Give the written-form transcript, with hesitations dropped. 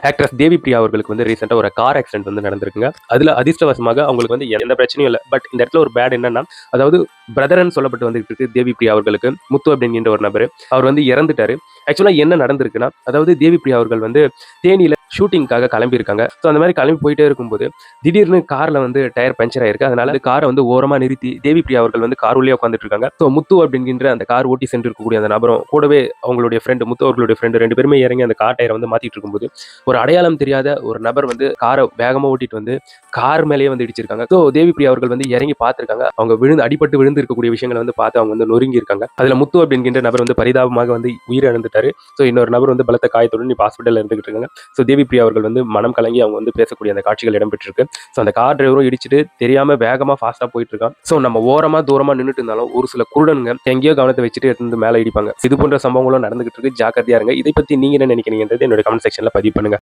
Actress தேவி பிரியா அவர்களுக்கு வந்து ரீசெண்டாக ஒரு கார் ஆக்சிடென்ட் வந்து நடந்திருக்குங்க. அதில் அதிர்ஷ்டவசமாக அவங்களுக்கு வந்து எந்த பிரச்சனையும் இல்லை. பட் இந்த இடத்துல ஒரு பேட் என்னன்னா, அதாவது பிரதர்ன்னு சொல்லப்பட்டு வந்துட்டு இருக்கு தேவி பிரியா அவர்களுக்கு. முத்து அப்படிங்கிற ஒரு நபர் அவர் வந்து இறந்துட்டாரு. ஆக்சுவலாக என்ன நடந்திருக்குன்னா, அதாவது தேவி பிரியா அவர்கள் வந்து தேனியில ஷூட்டிங்காக கிளம்பியிருக்காங்க. ஸோ அந்த மாதிரி கிளம்பி போயிட்டே இருக்கும்போது திடீர்னு கார்ல வந்து டயர் பஞ்சர் ஆயிருக்கு. அதனால காரை வந்து ஓரமா நிறுத்தி தேவி பிரியா அவர்கள் வந்து கார் உள்ளே உட்காந்துட்டு இருக்காங்க. ஸோ முத்து அப்படிங்கிற அந்த கார் ஓட்டி சென்று இருக்கக்கூடிய அந்த நபரும் கூடவே அவங்களுடைய ஃப்ரெண்டு முத்து அவர்களுடைய ஃப்ரெண்டு 2 பேருமே இறங்கி அந்த கார் டயரை வந்து மாத்திட்டு இருக்கும்போது ஒரு அடையாளம் தெரியாத ஒரு நபர் வந்து காரை வேகமா ஓட்டிட்டு வந்து கார் மேலேயே வந்து இடிச்சிருக்காங்க. ஸோ தேவி பிரியா அவர்கள் வந்து இறங்கி பார்த்திருக்காங்க. அவங்க அடிபட்டு விழுந்து இருக்கக்கூடிய விஷயங்களை வந்து பார்த்து அவங்க வந்து நொறுங்கி இருக்காங்க. அதுல முத்து அப்படிங்கிற நபர் வந்து பரிதாபமாக வந்து உயிரிழந்துட்டாரு. ஸோ இன்னொரு நபர் வந்து பலத்த காயத்துடன் இப்போ ஹாஸ்பிட்டல் இருந்துகிட்டு இருக்காங்க. ஸோ தேவி பிரியா அவர்கள் வந்து மனம் கலங்கி அவங்க வந்து பேசக்கூடிய அந்த காட்சிகள் இடம்பெற்றிருக்கு. ஸோ அந்த கார் டிரைவரும் இடிச்சிட்டு தெரியாம வேகமா ஃபாஸ்டா போயிட்டு இருக்கான். ஸோ நம்ம ஓரமா தூரமா நின்றுட்டு இருந்தாலும் ஒரு சில குருடனுங்க எங்கேயோ கவனத்தை வச்சுட்டு எடுத்து மேலே இடிப்பாங்க. இது போன்ற சம்பவங்களும் நடந்துகிட்டு இருக்கு. ஜாக்கிரதையா இருங்க. இதை பத்தி நீங்க என்ன நினைக்கிறீங்கன்றது என்னோட கமெண்ட் செக்ஷன்ல பதிவு பண்ணுங்க.